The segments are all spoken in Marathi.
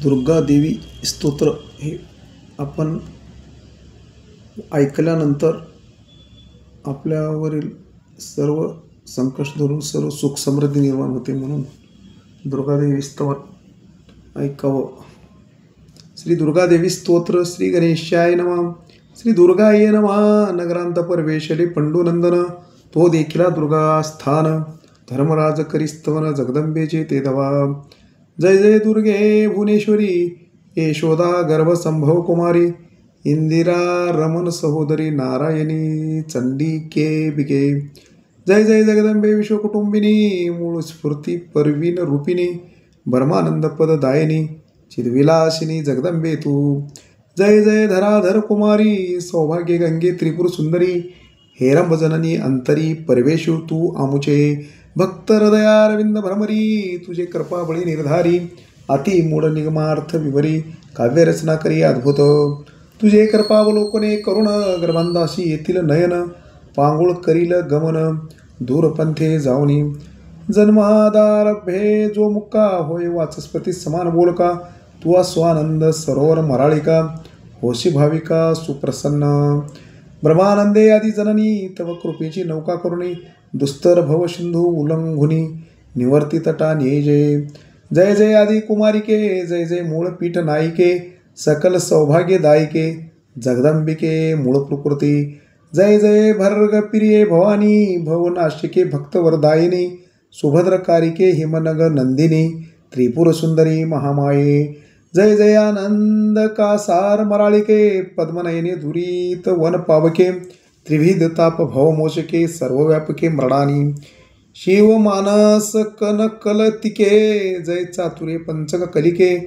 दुर्गा देवी स्तोत्र हे आपण ऐकल्यानंतर आपल्यावरील सर्व संकट दूर, सर्व सुख समृद्धी निर्माण होते. म्हणून दुर्गादेवी स्तोत्र ऐकावं. श्री दुर्गादेवी स्तोत्र. श्री गणेशाय नमः. श्री दुर्गाय नमः. नगरांत परवेशले पंडुनंदन, तो देखिला दुर्गा स्थान. धर्मराज करी स्तवन, जगदंबेचे ते दवा. जय जय दुर्गे भुवनेश्वरी, यशोदा गर्भसंभव कुमारी. इंदिरा रमण सहोदरी, नारायणी चंडिके बिके. जय जय जगदंबे विश्वकुटुंबिनी, मूळ स्फूर्ती परवीन रूपिणी. ब्रह्मानंद पददायिनी, चिदविलासिनी जगदंबे तू. जय जय धराधर कुमारी, सौभाग्य गंगे त्रिपुर सुंदरी. हेरंब जननी अंतरी, परवेशु तू आमुचे. भक्त हृदयारविंद भ्रमरी, तुझे कृपाबळी निर्धारी. अति मूढ निगमार्थ विवरी, काव्यरचना करी अद्भुत. तुझे कृपावलोकने करुण, गर्भांधाशी येथील नयन. पांगुळ करील गमन, दूरपंथे जाऊनी. जन्मादारभ्ये जो मुक्का, होय वाचस्पती समान बोलका. तुवा स्वानंद सरोवर मराळिका, होशी भाविका सुप्रसन्न. ब्रह्मानंदे आदी जननी, तव कृपेची नौका करुणी. दुस्तर भव सिंधू उल्लंघुनी, निवर्ती तटा निजे. जय जय आदी कुमारिके, जय जय मूळ पीठ नायिके. सकल सौभाग्यदायिके, जगदंबिके मूळ प्रकृती. जय जय भर्ग प्रिये भवानी, भवनाशिके भक्तवरदायिनी. सुभद्रकारिके हिमनग नंदिनी, त्रिपुर सुंदरी महामाये. जय जय आनंद कासार मराळिके, पद्मनयने दुरीत वन पावके. त्रिविध ताप भवमोचके, सर्वव्यापके मृडानी. शिव मानस कनकलतिके, जय चातुर्य पंचक कलिके.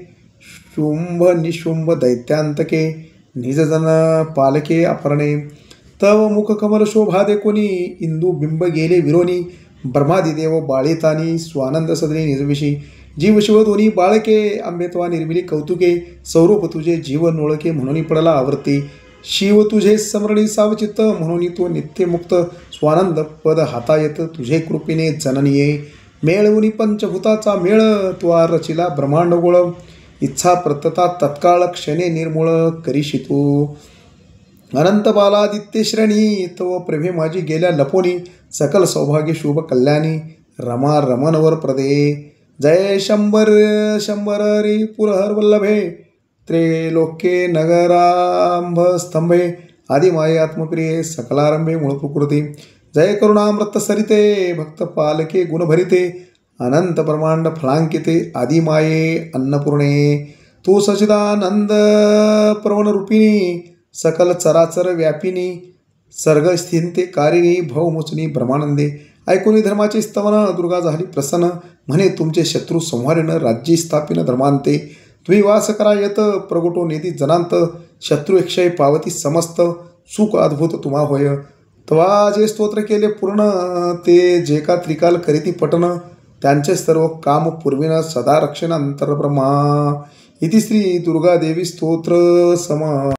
शुंभ निशुंभ दैत्यांतके, निजजन पालके अपरणे. तव मुख कमल शोभा देखोनी, इंदू बिंब गेले विरोनी. ब्रह्मादिदेव बाळितानी, स्वानंद सदनी निजविशी. जीव शिव दोन्ही बाळके, अंबेत्वा निर्मिली कौतुके. स्वरूप तुझे जीव नोळके, म्हणून पडला आवर्ती. शिव तुझे समरणी सावचित्त, म्हणून तो नित्यमुक्त. स्वानंद पद हातायत, तुझे कृपेने जननीये. मेळवुनी पंचभूताचा मेळ, त्वा रचिला ब्रह्मांड गोळ. इच्छा प्रतता तत्काळ, क्षणे निर्मूळ करीशी तू. अनंत बालादित्य श्रेणी, तव प्रभे माझी गेल्या लपोनी. सकल सौभाग्य शुभ कल्याणी, रमा रमणवर प्रदे. जय शंभर शंभर रे पुरहर वल्लभे, त्रैलोक्ये नगरांभ स्तंभे. आदिमाये आत्मप्रिये, सकलारंभे मूळ प्रकृती. जय करुणामृत सरिते, भक्त पालके गुणभरिते. अनंत ब्रह्मांड फलांकिते, आदिमाये अन्नपूर्णे. तू सचिदानंद प्रवण रूपिणी, सकल चराचर व्यापिनी. सर्ग स्थिंते कारिणी, भवमोचनी ब्रह्मानंदे. ऐकुनी धर्माचे स्तवन, दुर्गा झाली प्रसन्न. म्हणे तुमचे शत्रू संहारिण, राज्य स्थापिन धर्मांते. तुम्ही वास करा येत, प्रगटो नेती जनांत. शत्रू क्षय पावती समस्त, सुख अद्भुत तुम्हा होय. तवा जे स्तोत्र केले पूर्ण, ते जे का त्रिकाल करीती पटन. त्यांचे सर्व काम पूर्वीन, सदा रक्षण अंतर्ब्रह्मा. इति श्री दुर्गा देवी स्तोत्र सम.